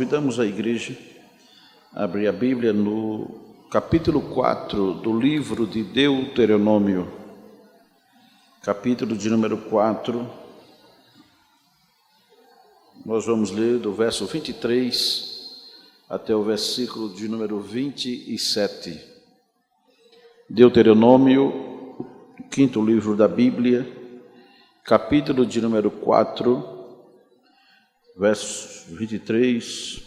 convidamos a igreja a abrir a Bíblia no capítulo 4 do livro de Deuteronômio, capítulo de número 4. Nós vamos ler do verso 23 até o versículo de número 27. Deuteronômio, quinto livro da Bíblia, capítulo de número 4, verso 23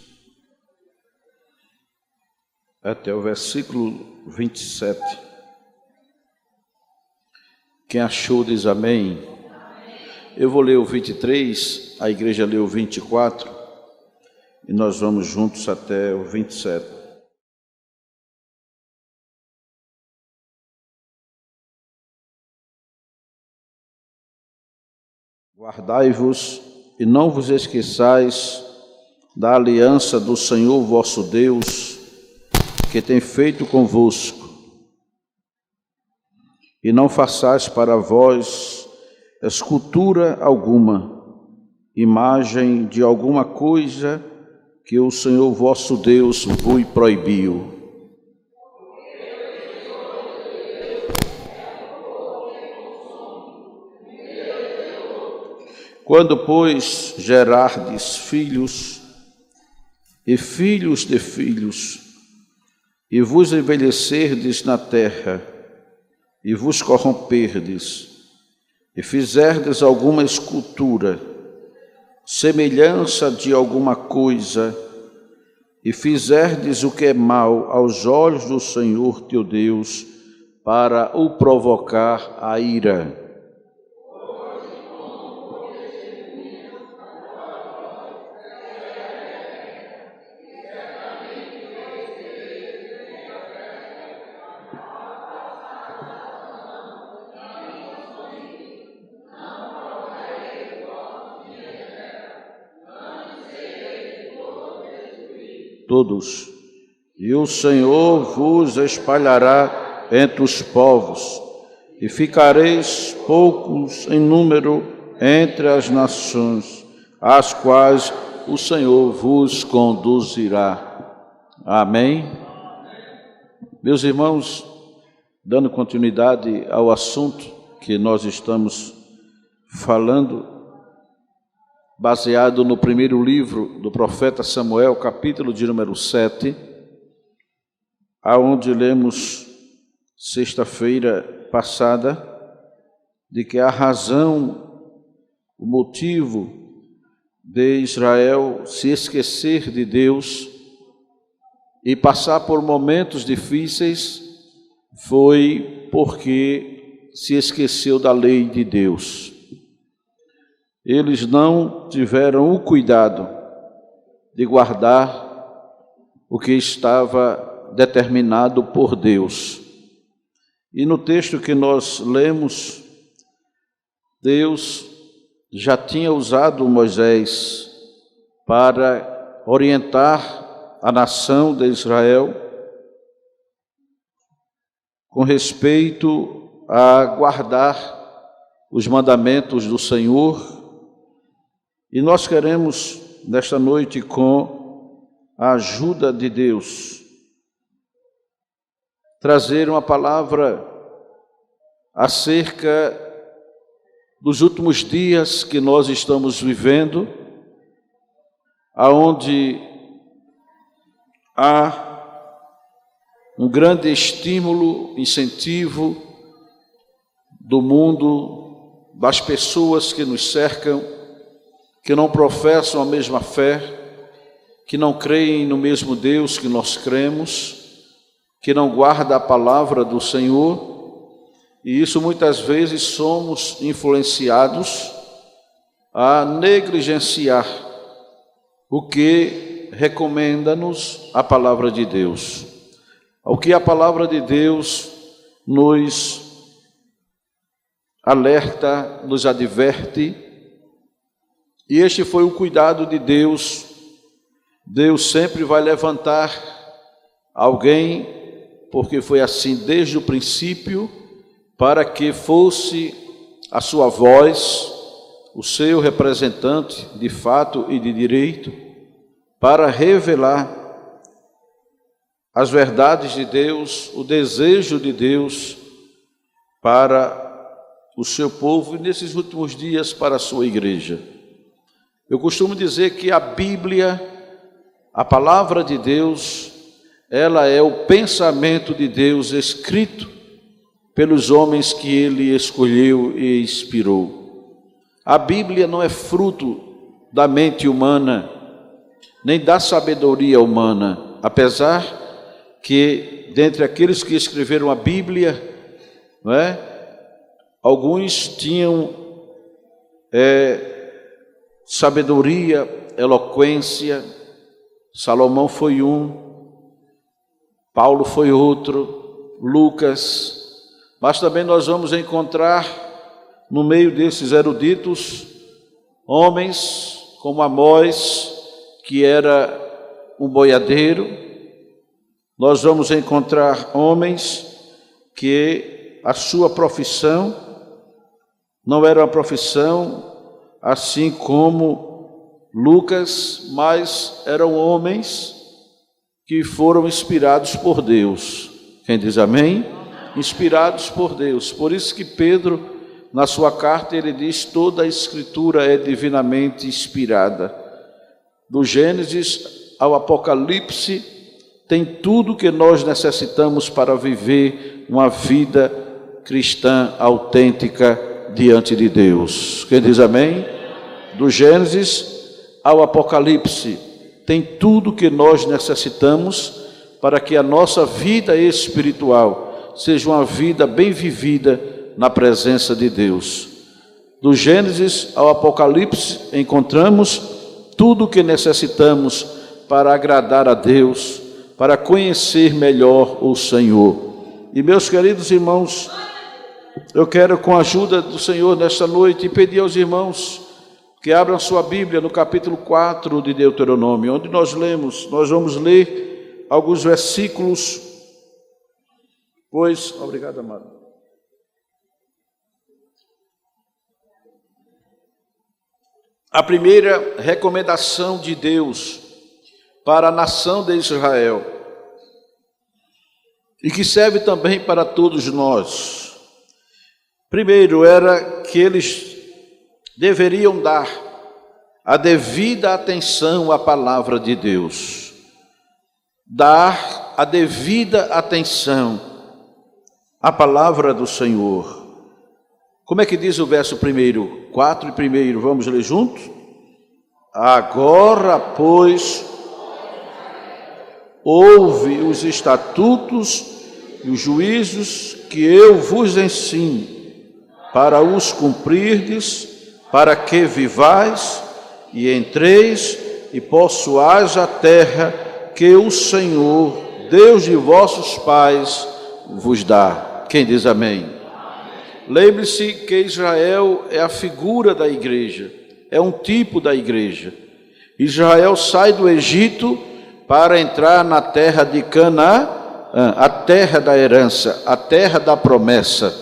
até o versículo 27. Quem achou diz amém. Eu vou ler o 23, a igreja leu o 24 e nós vamos juntos até o 27. Guardai-vos e não vos esqueçais da aliança do Senhor vosso Deus, que tem feito convosco, e não façais para vós escultura alguma, imagem de alguma coisa que o Senhor vosso Deus vos proibiu. Quando, pois, gerardes filhos e filhos de filhos, e vos envelhecerdes na terra, e vos corromperdes, e fizerdes alguma escultura, semelhança de alguma coisa, e fizerdes o que é mal aos olhos do Senhor teu Deus, para o provocar a ira. Todos, e o Senhor vos espalhará entre os povos, e ficareis poucos em número entre as nações, às quais o Senhor vos conduzirá. Amém? Meus irmãos, dando continuidade ao assunto que nós estamos falando, baseado no primeiro livro do profeta Samuel, capítulo de número 7, aonde lemos sexta-feira passada, de que a razão, o motivo de Israel se esquecer de Deus e passar por momentos difíceis foi porque se esqueceu da lei de Deus. Eles não tiveram o cuidado de guardar o que estava determinado por Deus. E no texto que nós lemos, Deus já tinha usado Moisés para orientar a nação de Israel com respeito a guardar os mandamentos do Senhor. E nós queremos, nesta noite, com a ajuda de Deus, trazer uma palavra acerca dos últimos dias que nós estamos vivendo, aonde há um grande estímulo, incentivo do mundo, das pessoas que nos cercam, que não professam a mesma fé, que não creem no mesmo Deus que nós cremos, que não guarda a palavra do Senhor, e isso muitas vezes somos influenciados a negligenciar o que recomenda-nos a palavra de Deus, o que a palavra de Deus nos alerta, nos adverte. E este foi o cuidado de Deus. Deus sempre vai levantar alguém, porque foi assim desde o princípio, para que fosse a sua voz, o seu representante de fato e de direito, para revelar as verdades de Deus, o desejo de Deus para o seu povo e nesses últimos dias para a sua igreja. Eu costumo dizer que a Bíblia, a palavra de Deus, ela é o pensamento de Deus escrito pelos homens que Ele escolheu e inspirou. A Bíblia não é fruto da mente humana, nem da sabedoria humana, apesar que, dentre aqueles que escreveram a Bíblia, não é, alguns tinham sabedoria, eloquência. Salomão foi um, Paulo foi outro, Lucas. Mas também nós vamos encontrar no meio desses eruditos homens como Amós, que era um boiadeiro. Nós vamos encontrar homens que a sua profissão não era uma profissão assim como Lucas, mas eram homens que foram inspirados por Deus. Quem diz amém? Inspirados por Deus. Por isso que Pedro, na sua carta, ele diz: toda a Escritura é divinamente inspirada. Do Gênesis ao Apocalipse, tem tudo que nós necessitamos para viver uma vida cristã autêntica diante de Deus. Quem diz amém? Do Gênesis ao Apocalipse, tem tudo que nós necessitamos para que a nossa vida espiritual seja uma vida bem vivida na presença de Deus. Do Gênesis ao Apocalipse, encontramos tudo o que necessitamos para agradar a Deus, para conhecer melhor o Senhor. E meus queridos irmãos, eu quero, com a ajuda do Senhor nesta noite, pedir aos irmãos que abram sua Bíblia no capítulo 4 de Deuteronômio, onde nós vamos ler alguns versículos, pois... Obrigado, amado. A primeira recomendação de Deus para a nação de Israel, e que serve também para todos nós. Primeiro, era que eles deveriam dar a devida atenção à palavra de Deus. Dar a devida atenção à palavra do Senhor. Como é que diz o verso primeiro? 4 e primeiro, vamos ler juntos? Agora, pois, ouve os estatutos e os juízos que eu vos ensino, para os cumprirdes, para que vivais e entreis e possuais a terra que o Senhor, Deus de vossos pais, vos dá. Quem diz amém? Lembre-se que Israel é a figura da igreja, é um tipo da igreja. Israel sai do Egito para entrar na terra de Canaã, a terra da herança, a terra da promessa.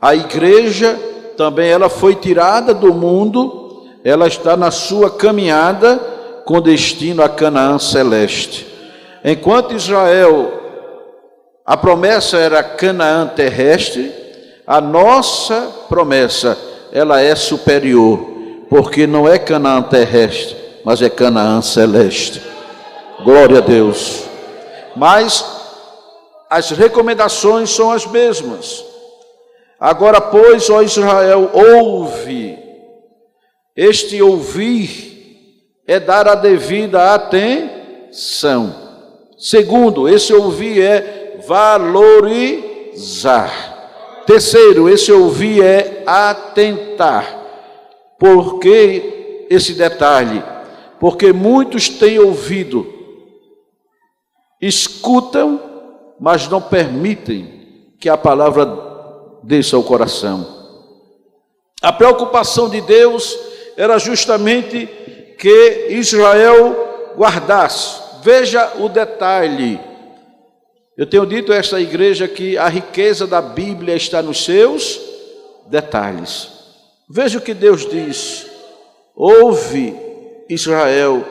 A igreja também, ela foi tirada do mundo, ela está na sua caminhada com destino a Canaã celeste. Enquanto Israel, a promessa era Canaã terrestre, a nossa promessa, ela é superior, porque não é Canaã terrestre, mas é Canaã celeste. Glória a Deus. Mas as recomendações são as mesmas. Agora, pois, ó Israel, ouve. Este ouvir é dar a devida atenção. Segundo, esse ouvir é valorizar. Terceiro, esse ouvir é atentar. Por que esse detalhe? Porque muitos têm ouvido, escutam, mas não permitem que a palavra desça ao coração. A preocupação de Deus era justamente que Israel guardasse. Veja o detalhe. Eu tenho dito a esta igreja que a riqueza da Bíblia está nos seus detalhes. Veja o que Deus diz: ouve, Israel,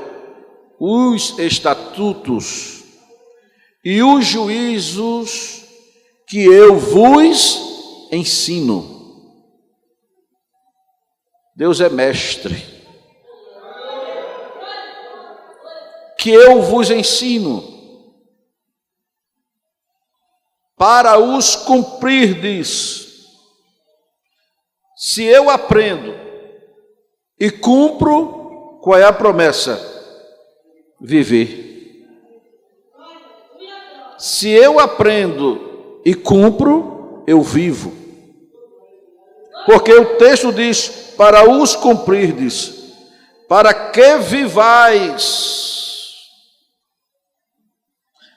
os estatutos e os juízos que eu vos ensino. Deus é mestre. Que eu vos ensino, para os cumprirdes. Se eu aprendo e cumpro, qual é a promessa? Viver. Se eu aprendo e cumpro, eu vivo. Porque o texto diz, para os cumprirdes, para que vivais.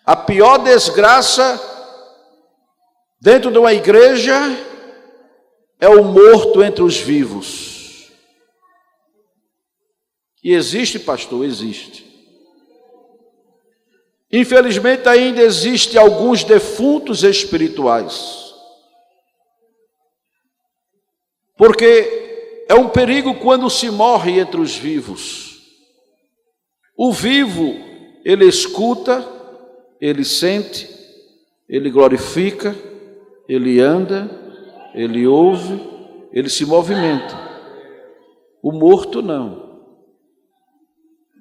A pior desgraça dentro de uma igreja é o morto entre os vivos. E existe, pastor? Existe. Infelizmente ainda existe alguns defuntos espirituais. Porque é um perigo quando se morre entre os vivos. O vivo, ele escuta, ele sente, ele glorifica, ele anda, ele ouve, ele se movimenta. O morto não.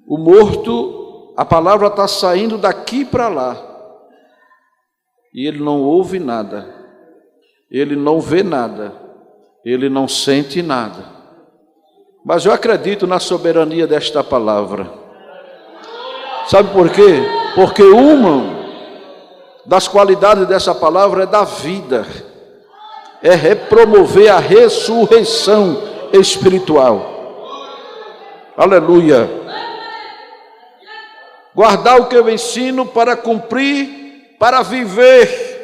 O morto, a palavra está saindo daqui para lá. E ele não ouve nada. Ele não vê nada. Ele não sente nada. Mas eu acredito na soberania desta palavra. Sabe por quê? Porque uma das qualidades dessa palavra é da vida, é repromover a ressurreição espiritual. Aleluia. Guardar o que eu ensino para cumprir, para viver.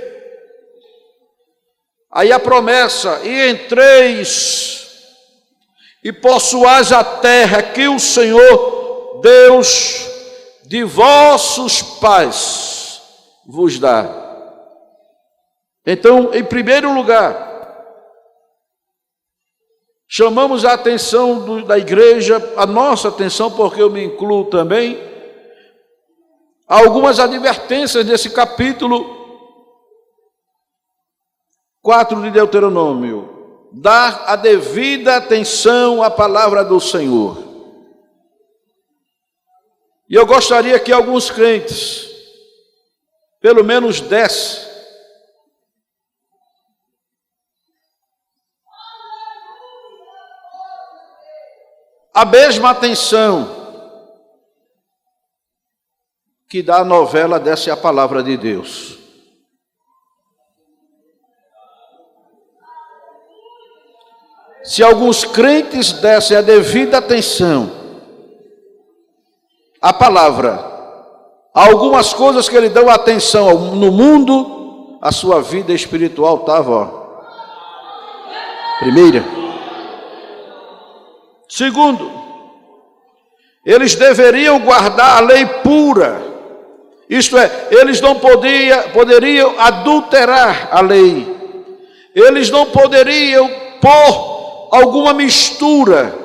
Aí a promessa, e entreis e possuais a terra que o Senhor Deus de vossos pais vos dá. Então, em primeiro lugar, chamamos a atenção da igreja, a nossa atenção, porque eu me incluo também, a algumas advertências desse capítulo 4 de Deuteronômio. Dar a devida atenção à palavra do Senhor. E eu gostaria que alguns crentes, pelo menos 10, a mesma atenção que dá a novela dessa é a palavra de Deus. Se alguns crentes dessem a devida atenção à palavra, algumas coisas que ele dão atenção no mundo, a sua vida espiritual estava, primeira. Segundo, eles deveriam guardar a lei pura, isto é, eles não poderiam adulterar a lei, eles não poderiam pôr alguma mistura,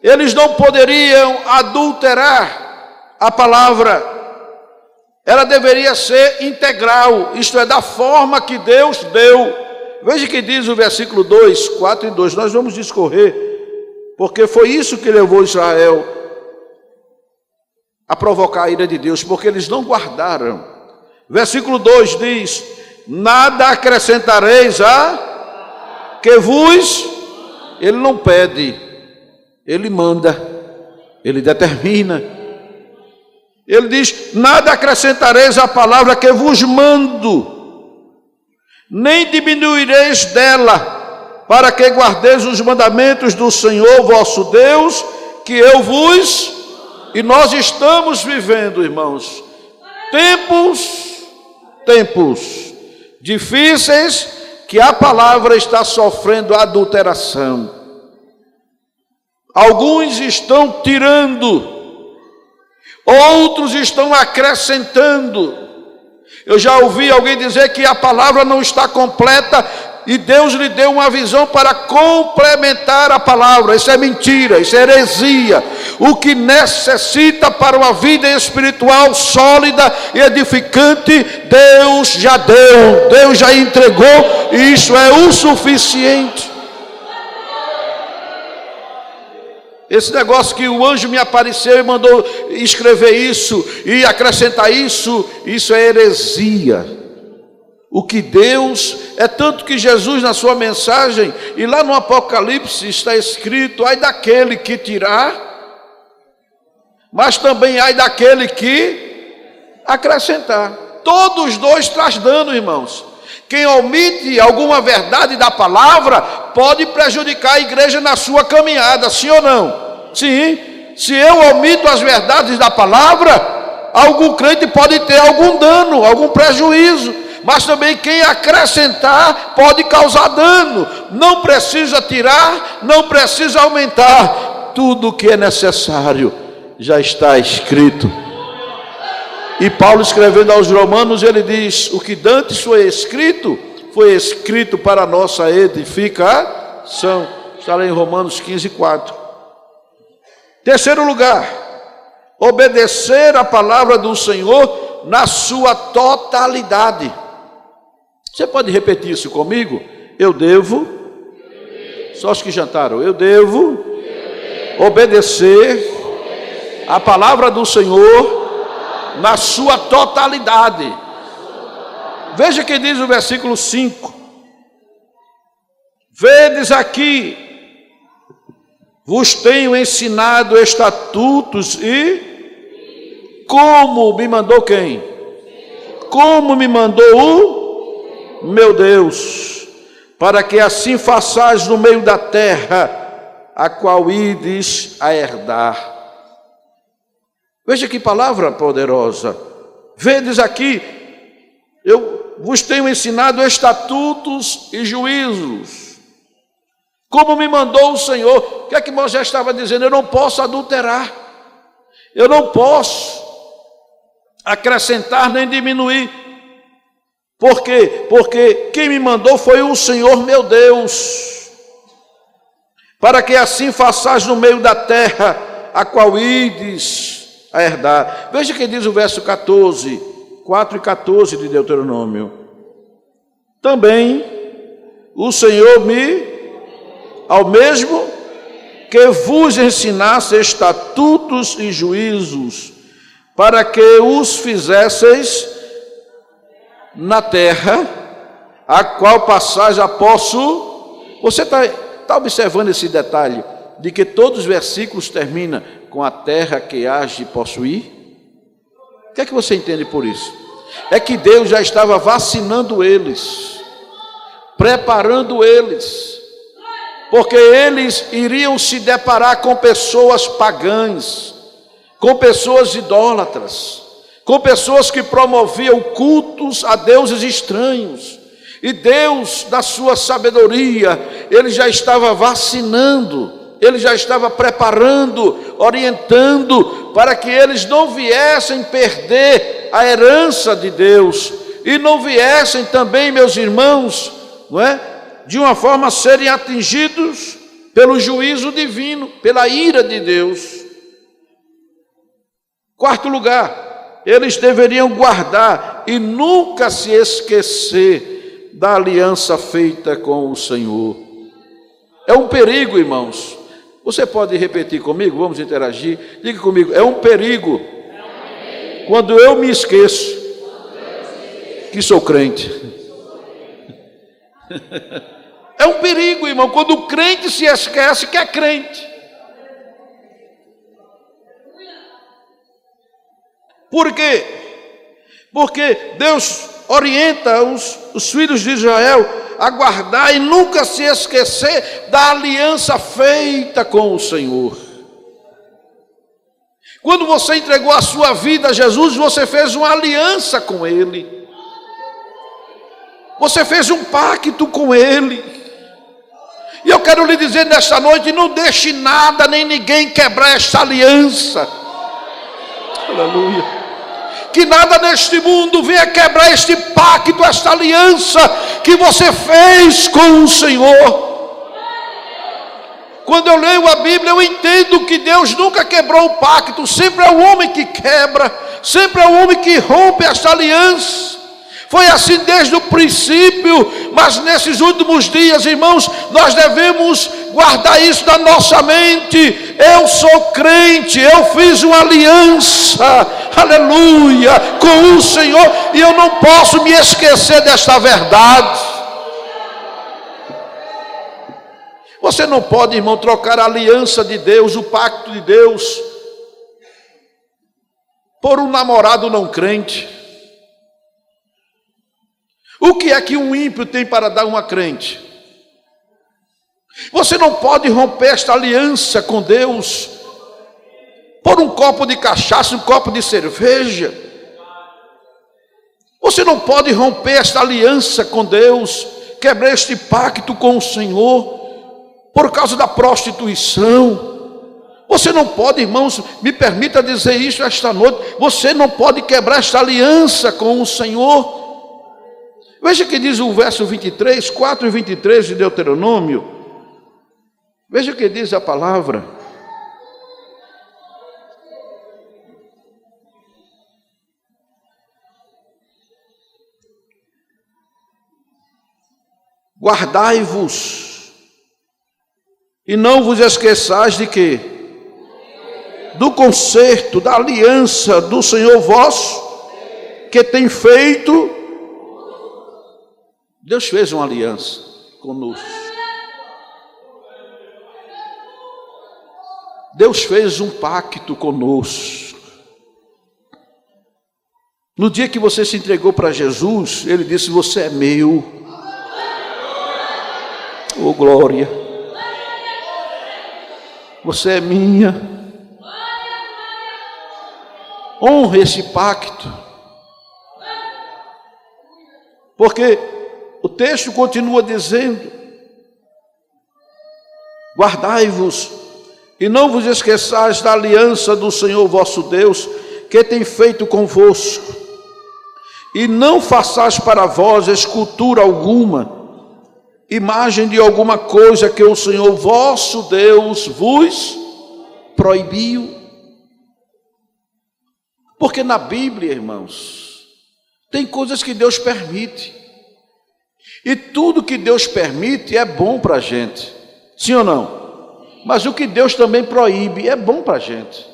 eles não poderiam adulterar a palavra, ela deveria ser integral, isto é, da forma que Deus deu. Veja que diz o versículo 2, 4 e 2, nós vamos discorrer, porque foi isso que levou Israel a provocar a ira de Deus, porque eles não guardaram. Versículo 2 diz, nada acrescentareis a que vos, ele não pede, ele manda, ele determina. Ele diz, nada acrescentareis à palavra que vos mando, nem diminuireis dela, para que guardeis os mandamentos do Senhor vosso Deus, que eu vos... E nós estamos vivendo, irmãos, tempos difíceis, que a palavra está sofrendo adulteração. Alguns estão tirando, outros estão acrescentando. Eu já ouvi alguém dizer que a palavra não está completa e Deus lhe deu uma visão para complementar a palavra. Isso é mentira, isso é heresia. O que necessita para uma vida espiritual sólida e edificante, Deus já deu, Deus já entregou, e isso é o suficiente. Esse negócio que o anjo me apareceu e mandou escrever isso e acrescentar isso, isso é heresia. O que Deus, é tanto que Jesus na sua mensagem, e lá no Apocalipse está escrito: ai daquele que tirar, mas também ai daquele que acrescentar. Todos os dois traz dano, irmãos. Quem omite alguma verdade da palavra pode prejudicar a igreja na sua caminhada, sim ou não? Sim. Se eu omito as verdades da palavra, algum crente pode ter algum dano, algum prejuízo. Mas também quem acrescentar pode causar dano. Não precisa tirar, não precisa aumentar. Tudo o que é necessário já está escrito. E Paulo, escrevendo aos Romanos, ele diz: o que dantes foi escrito para a nossa edificação. Está lá em Romanos 15:4. Terceiro lugar, obedecer a palavra do Senhor na sua totalidade. Você pode repetir isso comigo? Eu devo, só os que jantaram, eu devo obedecer a palavra do Senhor na sua totalidade. Veja que diz o versículo 5: vedes aqui, vos tenho ensinado estatutos e como me mandou quem? Como me mandou o meu Deus, para que assim façais no meio da terra, a qual ides a herdar. Veja que palavra poderosa. Vedes aqui, eu vos tenho ensinado estatutos e juízos, como me mandou o Senhor. O que é que Moisés estava dizendo? Eu não posso adulterar, eu não posso acrescentar nem diminuir. Por quê? Porque quem me mandou foi o Senhor meu Deus, para que assim façais no meio da terra, a qual ides a herdar. Veja que diz o verso 14, 4 e 14 de Deuteronômio: também o Senhor ao mesmo que vos ensinasse estatutos e juízos, para que os fizesseis na terra, a qual passais a posso. Você está observando esse detalhe, de que todos os versículos terminam com a terra que hás de possuir? O que é que você entende por isso? É que Deus já estava vacinando eles, preparando eles, porque eles iriam se deparar com pessoas pagãs, com pessoas idólatras, com pessoas que promoviam cultos a deuses estranhos. E Deus, na sua sabedoria, Ele já estava vacinando, Ele já estava preparando, orientando, para que eles não viessem perder a herança de Deus, e não viessem também, meus irmãos, não é? De uma forma serem atingidos pelo juízo divino, pela ira de Deus. Quarto lugar, eles deveriam guardar e nunca se esquecer da aliança feita com o Senhor. É um perigo, irmãos. Você pode repetir comigo? Vamos interagir. Diga comigo: é um perigo quando eu me esqueço que sou crente. É um perigo, irmão, quando o crente se esquece que é crente. Por quê? Porque Deus orienta os filhos de Israel a guardar e nunca se esquecer da aliança feita com o Senhor. Quando você entregou a sua vida a Jesus, você fez uma aliança com Ele. Você fez um pacto com Ele. E eu quero lhe dizer nesta noite: não deixe nada nem ninguém quebrar esta aliança. Aleluia. que nada neste mundo venha quebrar este pacto, esta aliança que você fez com o Senhor. Quando eu leio a Bíblia, eu entendo que Deus nunca quebrou o pacto, sempre é o homem que quebra, sempre é o homem que rompe esta aliança. Foi assim desde o princípio, mas nesses últimos dias, irmãos, nós devemos guardar isso na nossa mente. Eu sou crente, eu fiz uma aliança, aleluia, com o Senhor, e eu não posso me esquecer desta verdade. Você não pode, irmão, trocar a aliança de Deus, o pacto de Deus, por um namorado não crente. O que é que um ímpio tem para dar a uma crente? Você não pode romper esta aliança com Deus por um copo de cachaça, um copo de cerveja. Você não pode romper esta aliança com Deus, quebrar este pacto com o Senhor por causa da prostituição. Você não pode, irmãos, me permita dizer isso esta noite, você não pode quebrar esta aliança com o Senhor. Veja o que diz o verso 23, 4 e 23 de Deuteronômio. Veja o que diz a palavra. Guardai-vos e não vos esqueçais de quê? Do concerto, da aliança do Senhor vosso, que tem feito. Deus fez uma aliança conosco. Deus fez um pacto conosco. No dia que você se entregou para Jesus, Ele disse: você é meu. Oh glória. Você é minha. Honre esse pacto. Porque o texto continua dizendo: guardai-vos e não vos esqueçais da aliança do Senhor vosso Deus, que tem feito convosco, e não façais para vós escultura alguma, imagem de alguma coisa que o Senhor vosso Deus vos proibiu. Porque na Bíblia, irmãos, tem coisas que Deus permite, e tudo que Deus permite é bom para a gente, sim ou não? Mas o que Deus também proíbe é bom para a gente.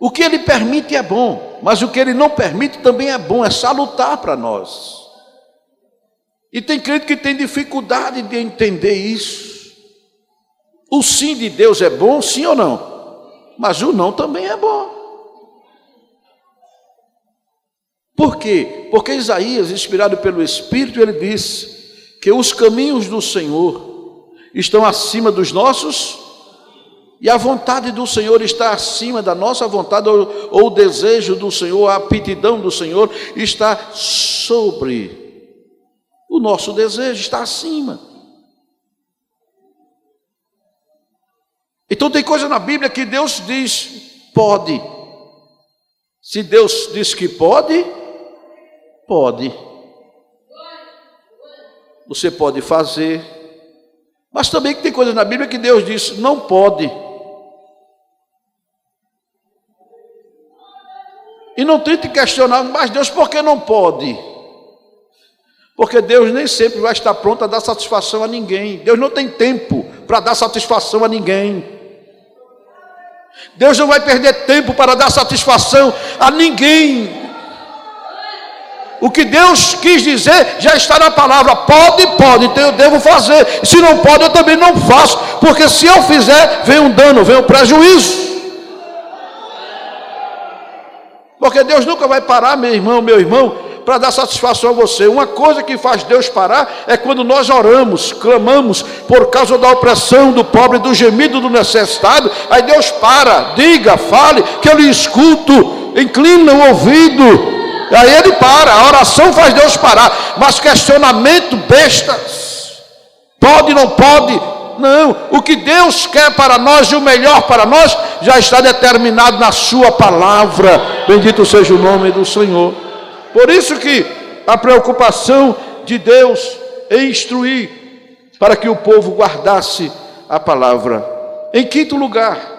O que Ele permite é bom, mas o que Ele não permite também é bom, é salutar para nós. E tem crente que tem dificuldade de entender isso. O sim de Deus é bom, sim ou não? Mas o não também é bom. Por quê? Porque Isaías, inspirado pelo Espírito, ele disse que os caminhos do Senhor estão acima dos nossos, e a vontade do Senhor está acima da nossa vontade, ou o desejo do Senhor, a aptidão do Senhor está sobre o nosso desejo, está acima. Então tem coisa na Bíblia que Deus diz, pode. Se Deus diz que pode, pode. Você pode fazer. Mas também tem coisas na Bíblia que Deus diz, não pode. E não tente questionar, mas Deus, por que não pode? Porque Deus nem sempre vai estar pronto a dar satisfação a ninguém. Deus não tem tempo para dar satisfação a ninguém. Deus não vai perder tempo para dar satisfação a ninguém. O que Deus quis dizer já está na palavra. Pode, então eu devo fazer. Se não pode, eu também não faço. Porque se eu fizer, vem um dano, vem um prejuízo. Porque Deus nunca vai parar, meu irmão, para dar satisfação a você. Uma coisa que faz Deus parar é quando nós oramos, clamamos por causa da opressão do pobre, do gemido do necessitado. Aí Deus para, diga, fale, que eu lhe escuto, inclina o ouvido. Aí Ele para, a oração faz Deus parar. Mas questionamento bestas, pode, não pode, Não, o que Deus quer para nós e o melhor para nós já está determinado na sua palavra. Bendito seja o nome do Senhor. Por isso que a preocupação de Deus em instruir para que o povo guardasse a palavra. Em quinto lugar,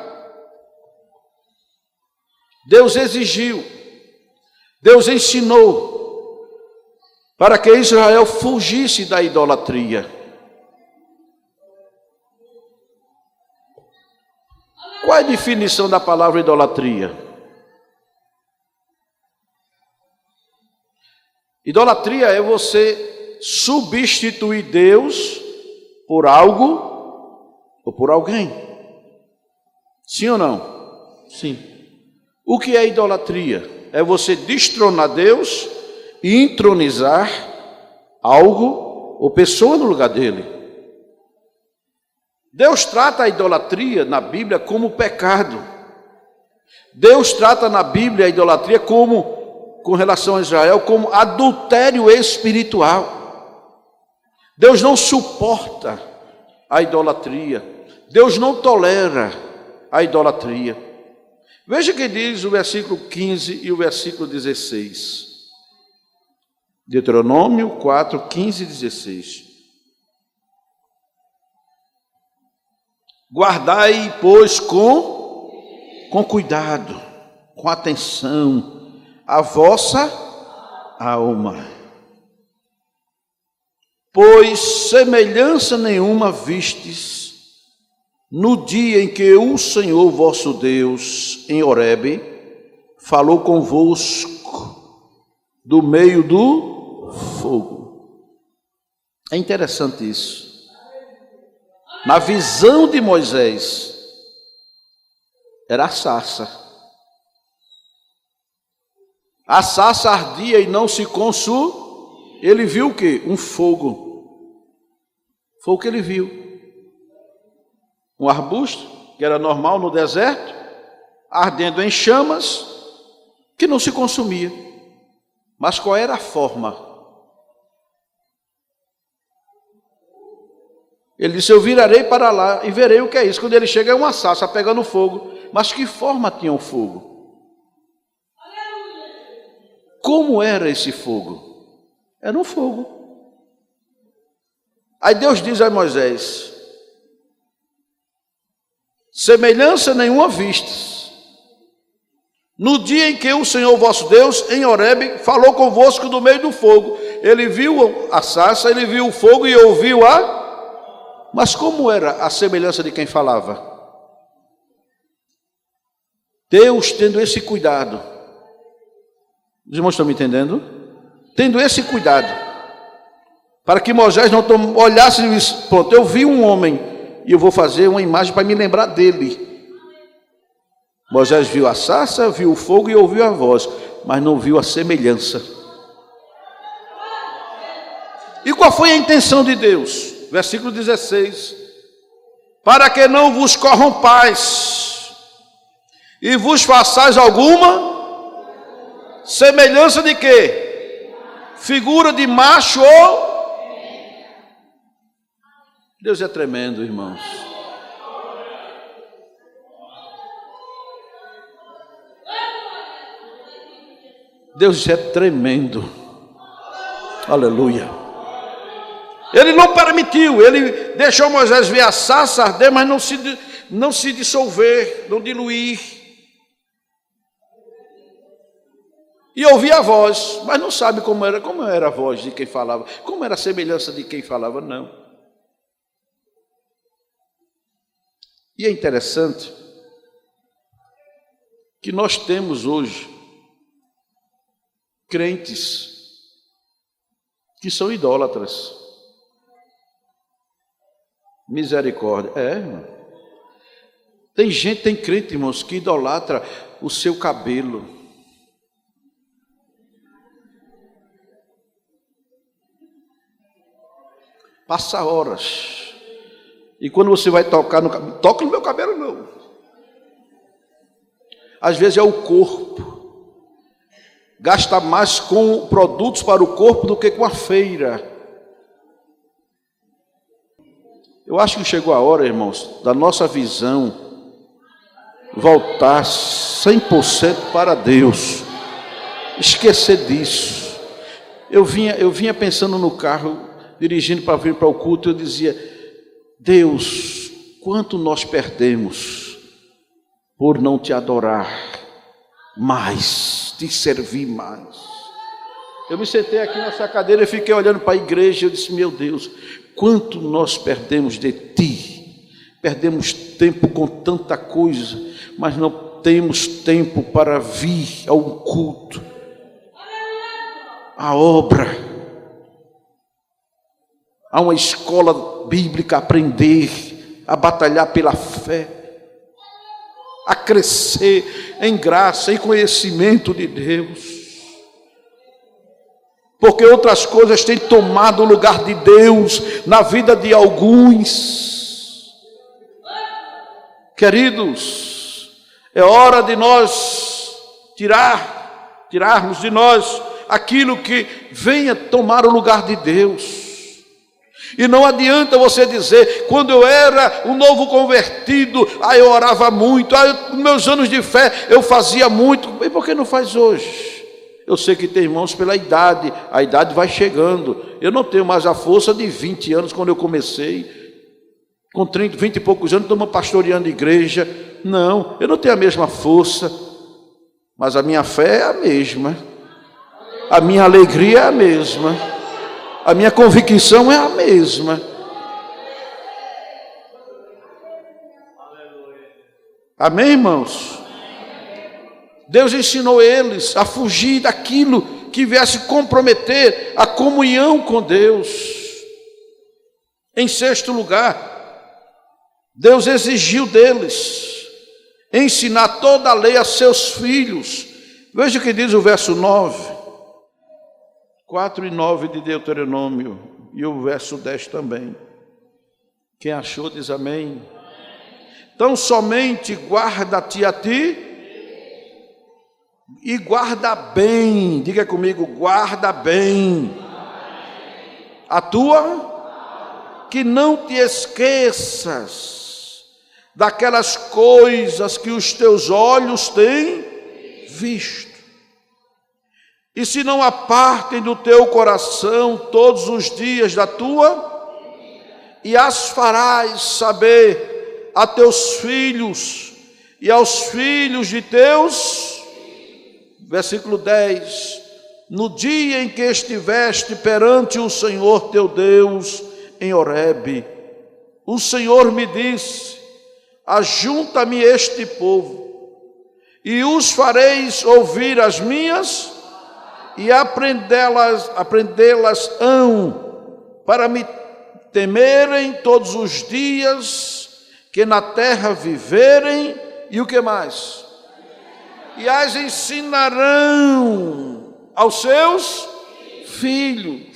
Deus exigiu, Deus ensinou para que Israel fugisse da idolatria. Qual é a definição da palavra idolatria? Idolatria é você substituir Deus por algo ou por alguém. Sim ou não? Sim. O que é idolatria? É você destronar Deus e entronizar algo ou pessoa no lugar dele. Deus trata a idolatria na Bíblia como pecado. Deus trata na Bíblia a idolatria com relação a Israel, como adultério espiritual. Deus não suporta a idolatria. Deus não tolera a idolatria. Veja o que diz o versículo 15 e o versículo 16. Deuteronômio 4, 15 e 16. Guardai, pois, com cuidado, com atenção, a vossa alma, pois semelhança nenhuma vistes no dia em que o Senhor vosso Deus, em Horebe, falou convosco do meio do fogo. É interessante isso. Na visão de Moisés, era a sarça. A sarça ardia e não se consumia. Ele viu o quê? Um fogo. Foi o que ele viu. Um arbusto, que era normal no deserto, ardendo em chamas, que não se consumia. Mas qual era a forma? Ele disse, eu virarei para lá e verei o que é isso. Quando ele chega, é uma sarça pegando fogo. Mas que forma tinha o fogo? Como era esse fogo? Era um fogo. Aí Deus diz a Moisés, semelhança nenhuma vistes no dia em que o Senhor vosso Deus, em Horebe, falou convosco do meio do fogo. Ele viu a sarça, ele viu o fogo e ouviu a... Mas como era a semelhança de quem falava? Deus tendo esse cuidado. Os irmãos estão me entendendo? Tendo esse cuidado. Para que Moisés não olhasse e disse, pronto, eu vi um homem e eu vou fazer uma imagem para me lembrar dele. Moisés viu a sarça, viu o fogo e ouviu a voz, mas não viu a semelhança. E qual foi a intenção de Deus? Versículo 16, para que não vos corrompais e vos façais alguma semelhança de quê? Figura de macho ou... Deus é tremendo, irmãos. Deus é tremendo. Aleluia. Ele não permitiu, ele deixou Moisés ver a sarça arder, mas não se dissolver, não diluir. E ouvir a voz, mas não sabe como era a voz de quem falava, como era a semelhança de quem falava, não. E é interessante que nós temos hoje crentes que são idólatras. Misericórdia. Irmão. Tem crente, irmãos, que idolatra o seu cabelo. Passa horas. E quando você vai tocar no cabelo, toca no meu cabelo não. Às vezes é o corpo. Gasta mais com produtos para o corpo do que com a feira. Eu acho que chegou a hora, irmãos, da nossa visão voltar 100% para Deus. Esquecer disso. Eu vinha pensando no carro, dirigindo para vir para o culto, eu dizia: Deus, quanto nós perdemos por não te adorar mais, te servir mais. Eu me sentei aqui nessa cadeira e fiquei olhando para a igreja, eu disse: meu Deus, quanto nós perdemos de ti. Perdemos tempo com tanta coisa, mas não temos tempo para vir ao culto, à obra, a uma escola bíblica, a aprender, a batalhar pela fé, a crescer em graça, em conhecimento de Deus. Porque outras coisas têm tomado o lugar de Deus na vida de alguns. Queridos, é hora de nós tirarmos de nós aquilo que venha tomar o lugar de Deus. E não adianta você dizer: quando eu era um novo convertido, eu orava muito, nos meus anos de fé eu fazia muito. E por que não faz hoje? Eu sei que tem irmãos pela idade, a idade vai chegando. Eu não tenho mais a força de 20 anos quando eu comecei. Com 20 e poucos anos, estou pastoreando igreja. Não, eu não tenho a mesma força, mas a minha fé é a mesma, a minha alegria é a mesma, a minha convicção é a mesma. Amém, irmãos? Deus ensinou eles a fugir daquilo que viesse comprometer a comunhão com Deus. Em sexto lugar, Deus exigiu deles ensinar toda a lei a seus filhos. Veja o que diz o verso 9, 4 e 9 de Deuteronômio, e o verso 10 também. Quem achou diz amém. Então somente guarda-te a ti e guarda bem, diga comigo, guarda bem a tua, que não te esqueças daquelas coisas que os teus olhos têm visto, e se não apartem do teu coração todos os dias da tua, e as farás saber a teus filhos e aos filhos de teus, versículo 10, no dia em que estiveste perante o Senhor teu Deus em Horebe, o Senhor me disse: ajunta-me este povo, e os fareis ouvir as minhas, e aprendê-las-ão, para me temerem todos os dias que na terra viverem, e o que mais? E as ensinarão aos seus filhos.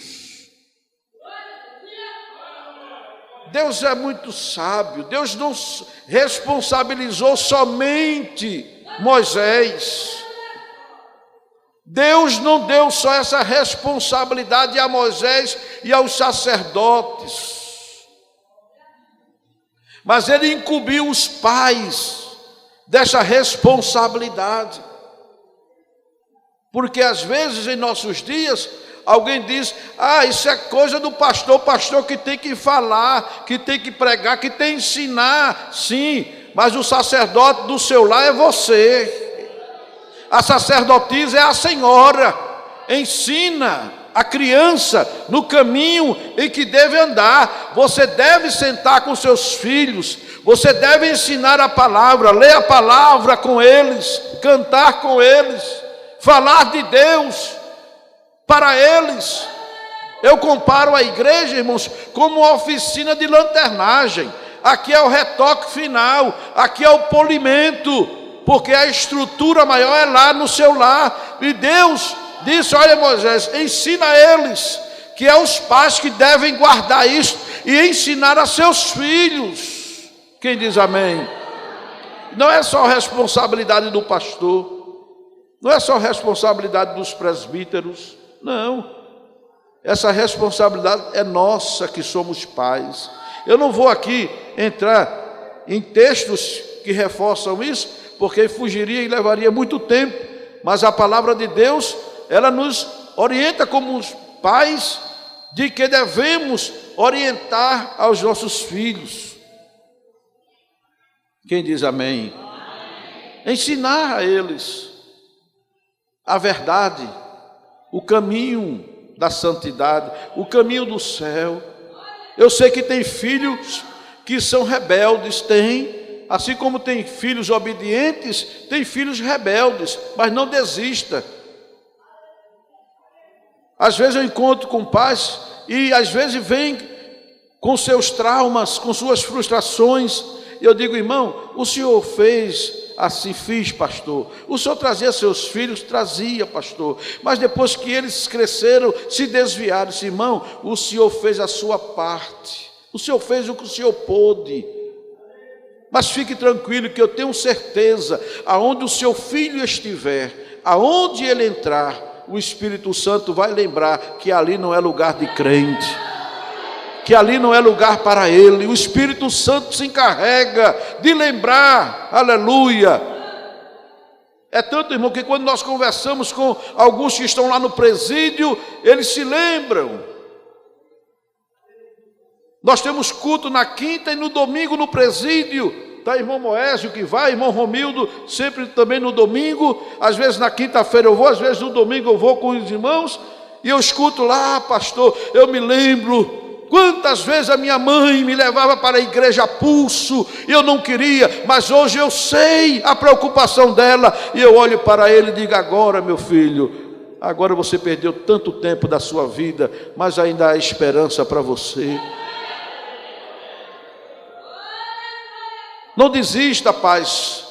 Deus é muito sábio. Deus não responsabilizou somente Moisés. Deus não deu só essa responsabilidade a Moisés e aos sacerdotes, mas ele incumbiu os pais dessa responsabilidade. Porque às vezes em nossos dias alguém diz: isso é coisa do pastor, o pastor que tem que falar, que tem que pregar, que tem que ensinar. Sim, mas o sacerdote do seu lar é você. A sacerdotisa é a senhora. Ensina a criança no caminho em que deve andar. Você deve sentar com seus filhos, você deve ensinar a palavra, ler a palavra com eles, cantar com eles, falar de Deus para eles. Eu comparo a igreja, irmãos, como uma oficina de lanternagem. Aqui é o retoque final, aqui é o polimento, porque a estrutura maior é lá no seu lar. E Deus disse: olha, Moisés, ensina a eles, que é os pais que devem guardar isso e ensinar a seus filhos. Quem diz amém? Não é só responsabilidade do pastor, não é só responsabilidade dos presbíteros, não. Essa responsabilidade é nossa, que somos pais. Eu não vou aqui entrar em textos que reforçam isso, porque fugiria e levaria muito tempo, mas a palavra de Deus, ela nos orienta como os pais, de que devemos orientar aos nossos filhos. Quem diz amém? Ensinar a eles a verdade, o caminho da santidade, o caminho do céu. Eu sei que tem filhos que são rebeldes, tem, assim como tem filhos obedientes, tem filhos rebeldes, mas não desista. Às vezes eu encontro com pais e às vezes vem com seus traumas, com suas frustrações, e eu digo: irmão, o senhor fez assim, fiz, pastor. O senhor trazia seus filhos? Trazia, pastor. Mas depois que eles cresceram, se desviaram. Disse: irmão, o senhor fez a sua parte. O senhor fez o que o senhor pôde. Mas fique tranquilo que eu tenho certeza, aonde o seu filho estiver, aonde ele entrar, o Espírito Santo vai lembrar que ali não é lugar de crente, que ali não é lugar para ele. O Espírito Santo se encarrega de lembrar, aleluia. É tanto, irmão, que quando nós conversamos com alguns que estão lá no presídio, eles se lembram. Nós temos culto na quinta e no domingo no presídio. Está irmão Moésio que vai, irmão Romildo, sempre também no domingo. Às vezes na quinta-feira eu vou, às vezes no domingo eu vou com os irmãos. E eu escuto lá: pastor, eu me lembro quantas vezes a minha mãe me levava para a igreja a pulso, e eu não queria, mas hoje eu sei a preocupação dela, e eu olho para ele e digo: agora, meu filho, agora você perdeu tanto tempo da sua vida, mas ainda há esperança para você. Não desista, paz,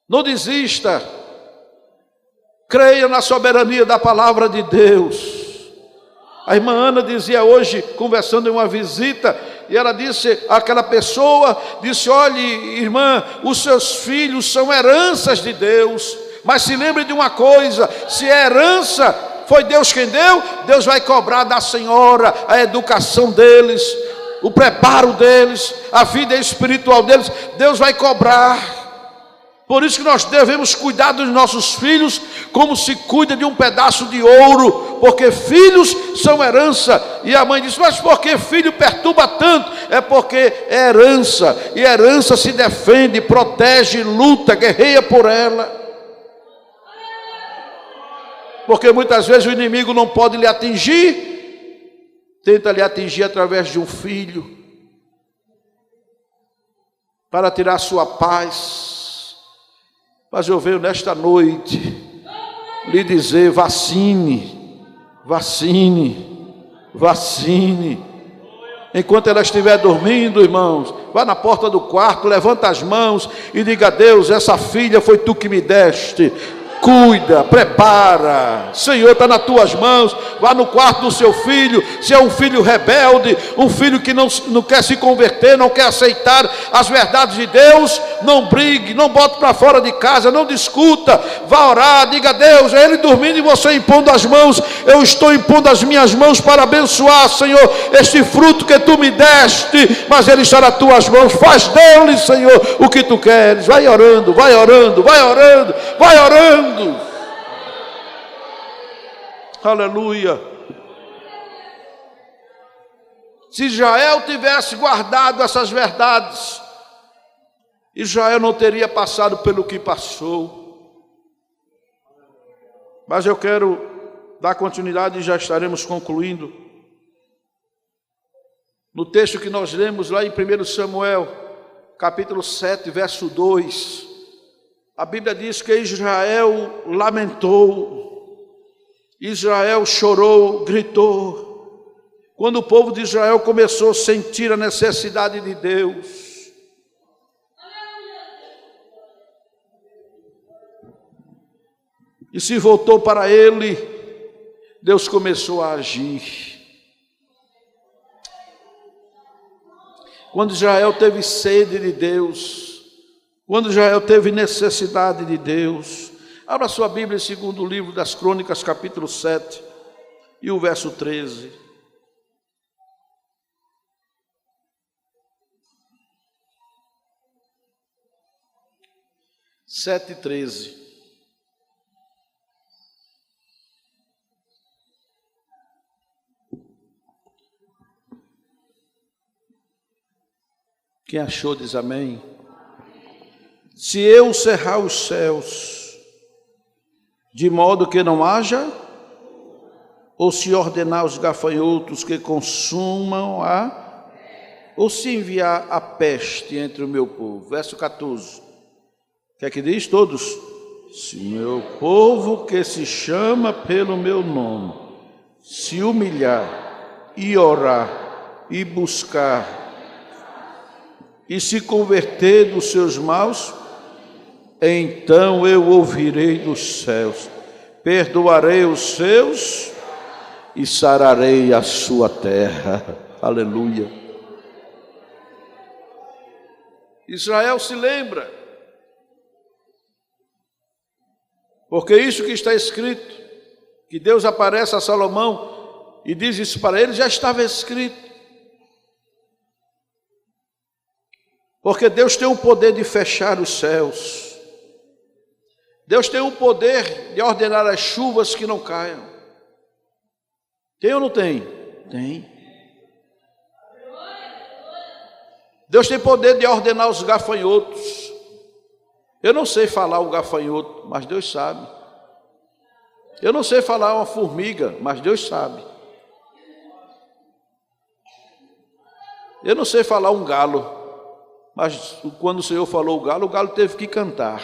não desista, creia na soberania da palavra de Deus. A irmã Ana dizia hoje, conversando em uma visita, e ela disse, aquela pessoa disse: olhe, irmã, os seus filhos são heranças de Deus, mas se lembre de uma coisa: se é herança, foi Deus quem deu, Deus vai cobrar da senhora a educação deles, o preparo deles, a vida espiritual deles, Deus vai cobrar. Por isso que nós devemos cuidar dos nossos filhos como se cuida de um pedaço de ouro, porque filhos são herança. E a mãe disse: mas por que filho perturba tanto? É porque é herança, e herança se defende, protege, luta, guerreia por ela. Porque muitas vezes o inimigo não pode lhe atingir, tenta lhe atingir através de um filho, para tirar sua paz. Mas eu venho nesta noite lhe dizer: vacine, vacine, vacine. Enquanto ela estiver dormindo, irmãos, vá na porta do quarto, levanta as mãos e diga: Deus, essa filha foi tu que me deste. Cuida, prepara, Senhor, está nas tuas mãos. Vá no quarto do seu filho. Se é um filho rebelde, um filho que não quer se converter, não quer aceitar as verdades de Deus, não brigue, não bote para fora de casa, não discuta, vá orar, diga: a Deus, é ele dormindo e você impondo as mãos. Eu estou impondo as minhas mãos para abençoar, Senhor, este fruto que tu me deste, mas ele está nas tuas mãos. Faz dele, Senhor, o que tu queres. Vai orando, vai orando, vai orando, vai orando. Aleluia. Se Israel tivesse guardado essas verdades, Israel não teria passado pelo que passou. Mas eu quero dar continuidade e já estaremos concluindo. No texto que nós lemos lá em 1 Samuel, capítulo 7, verso 2, a Bíblia diz que Israel lamentou, Israel chorou, gritou, quando o povo de Israel começou a sentir a necessidade de Deus. E se voltou para ele, Deus começou a agir. Quando Israel teve sede de Deus, quando Israel teve necessidade de Deus, abra sua Bíblia em segundo livro das Crônicas, capítulo 7, e o verso 13. 7:13. Quem achou diz amém. Se eu cerrar os céus, de modo que não haja, ou se ordenar os gafanhotos que consumam ou se enviar a peste entre o meu povo. Verso 14. O que é que diz? Todos. Se meu povo que se chama pelo meu nome, se humilhar e orar e buscar e se converter dos seus maus, então eu ouvirei dos céus, perdoarei os seus e sararei a sua terra. Aleluia. Israel se lembra, porque isso que está escrito, que Deus aparece a Salomão e diz isso para ele, já estava escrito. Porque Deus tem o poder de fechar os céus. Deus tem o poder de ordenar as chuvas que não caiam. Tem ou não tem? Tem. Deus tem poder de ordenar os gafanhotos. Eu não sei falar o gafanhoto, mas Deus sabe. Eu não sei falar uma formiga, mas Deus sabe. Eu não sei falar um galo, mas quando o Senhor falou o galo teve que cantar.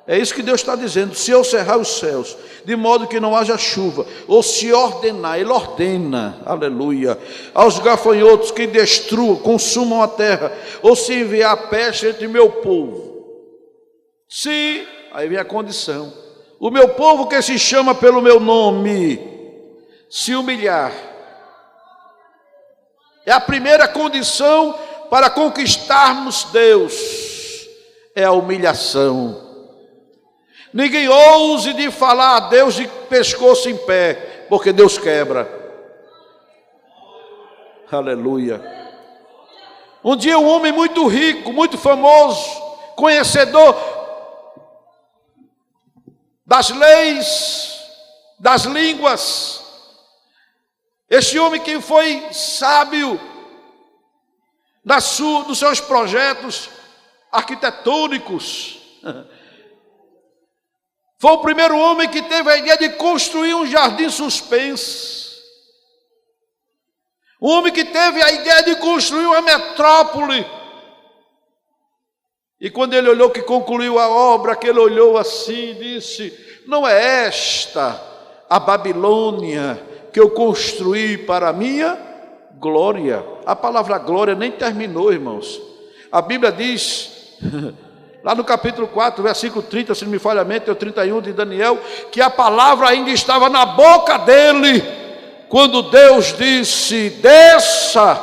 É isso que Deus está dizendo. Se eu cerrar os céus, de modo que não haja chuva, ou se ordenar, Ele ordena, aleluia, aos gafanhotos que destruam, consumam a terra, ou se enviar a peste entre meu povo. Se, aí vem a condição, o meu povo que se chama pelo meu nome, se humilhar. É a primeira condição para conquistarmos Deus, é a humilhação. Ninguém ouse de falar a Deus de pescoço em pé, porque Deus quebra. Aleluia. Um dia um homem muito rico, muito famoso, conhecedor das leis, das línguas, este homem que foi sábio dos seus projetos arquitetônicos, foi o primeiro homem que teve a ideia de construir um jardim suspenso. Um homem que teve a ideia de construir uma metrópole. E quando ele olhou que concluiu a obra, que ele olhou assim e disse: não é esta a Babilônia que eu construí para a minha glória. A palavra glória nem terminou, irmãos. A Bíblia diz... lá no capítulo 4, versículo 30, se não me falha a mente, é o 31 de Daniel, que a palavra ainda estava na boca dele, quando Deus disse: desça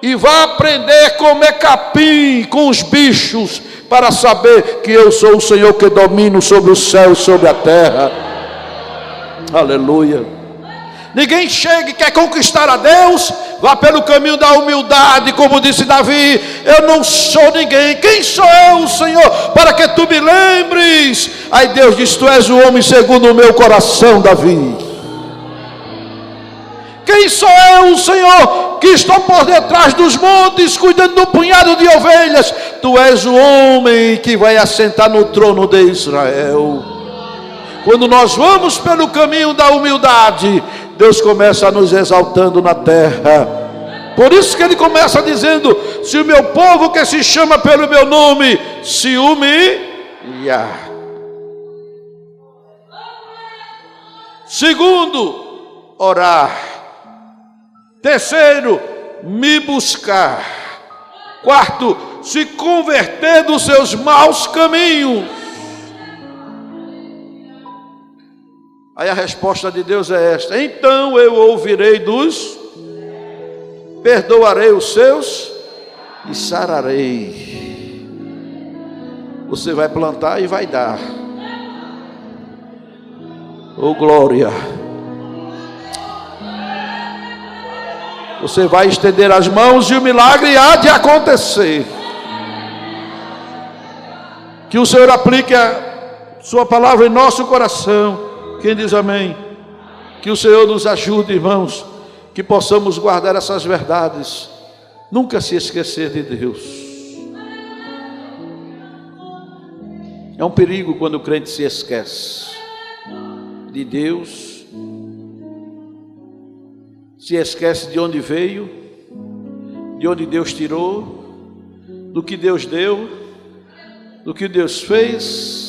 e vá aprender a comer capim com os bichos, para saber que eu sou o Senhor que domino sobre o céu e sobre a terra. Aleluia. Ninguém chega e quer conquistar a Deus, vá pelo caminho da humildade, como disse Davi: eu não sou ninguém, quem sou eu, Senhor, para que tu me lembres? Aí Deus diz: tu és o homem segundo o meu coração, Davi. Quem sou eu, Senhor, que estou por detrás dos montes, cuidando do punhado de ovelhas? Tu és o homem que vai assentar no trono de Israel. Quando nós vamos pelo caminho da humildade, Deus começa nos exaltando na terra. Por isso que ele começa dizendo: se o meu povo que se chama pelo meu nome se humilhar. Segundo, orar. Terceiro, me buscar. Quarto, se converter dos seus maus caminhos. Aí a resposta de Deus é esta: então eu ouvirei perdoarei os seus e sararei. Você vai plantar e vai dar. Oh glória. Você vai estender as mãos e o milagre há de acontecer. Que o Senhor aplique a sua palavra em nosso coração. Quem diz amém? Que o Senhor nos ajude, irmãos, que possamos guardar essas verdades, nunca se esquecer de Deus. É um perigo quando o crente se esquece de Deus, se esquece de onde veio, de onde Deus tirou, do que Deus deu, do que Deus fez.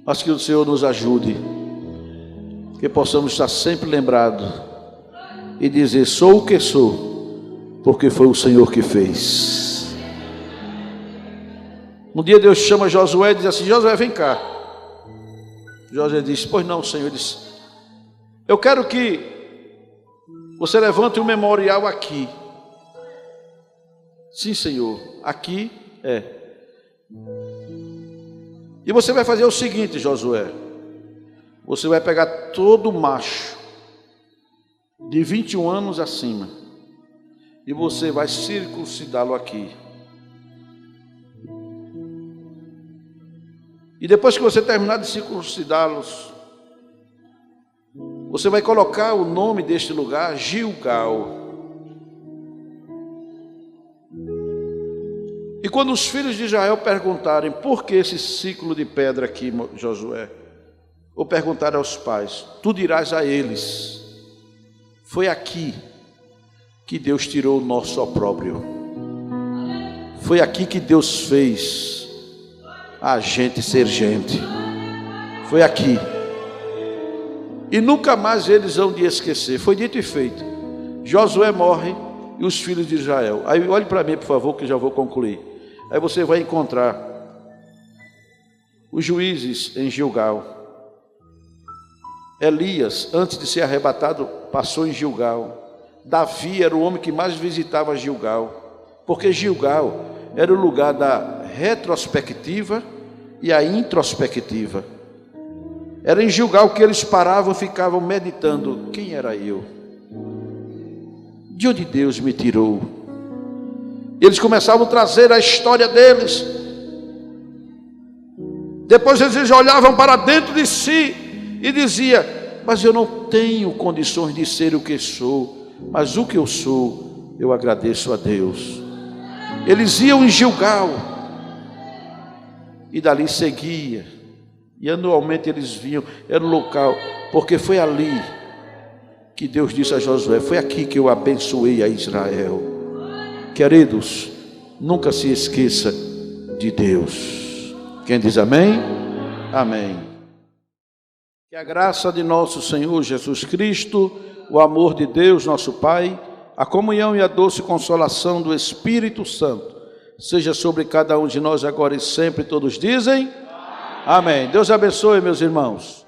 Mas que o Senhor nos ajude, que possamos estar sempre lembrados e dizer: sou o que sou, porque foi o Senhor que fez. Um dia Deus chama Josué e diz assim: Josué, vem cá. Josué disse: pois não, Senhor. Ele disse: eu quero que você levante um memorial aqui. Sim, Senhor, aqui é. E você vai fazer o seguinte, Josué: você vai pegar todo macho de 21 anos acima e você vai circuncidá-lo aqui. E depois que você terminar de circuncidá-los, você vai colocar o nome deste lugar Gilgal. E quando os filhos de Israel perguntarem: por que esse ciclo de pedra aqui, Josué? Ou perguntar aos pais, tu dirás a eles: foi aqui que Deus tirou o nosso opróbrio. Foi aqui que Deus fez a gente ser gente. Foi aqui. E nunca mais eles vão de esquecer. Foi dito e feito. Josué morre e os filhos de Israel. Aí olhe para mim, por favor, que já vou concluir. Aí você vai encontrar os juízes em Gilgal. Elias, antes de ser arrebatado, passou em Gilgal. Davi era o homem que mais visitava Gilgal, porque Gilgal era o lugar da retrospectiva e a introspectiva. Era em Gilgal que eles paravam e ficavam meditando: quem era eu? De onde Deus me tirou? Eles começavam a trazer a história deles. Depois eles olhavam para dentro de si e diziam: mas eu não tenho condições de ser o que sou, mas o que eu sou, eu agradeço a Deus. Eles iam em Gilgal e dali seguia, e anualmente eles vinham. Era o local, porque foi ali que Deus disse a Josué: foi aqui que eu abençoei a Israel. Queridos, nunca se esqueça de Deus. Quem diz amém? Amém. Que a graça de nosso Senhor Jesus Cristo, o amor de Deus nosso Pai, a comunhão e a doce consolação do Espírito Santo seja sobre cada um de nós agora e sempre. Todos dizem amém. Deus abençoe, meus irmãos.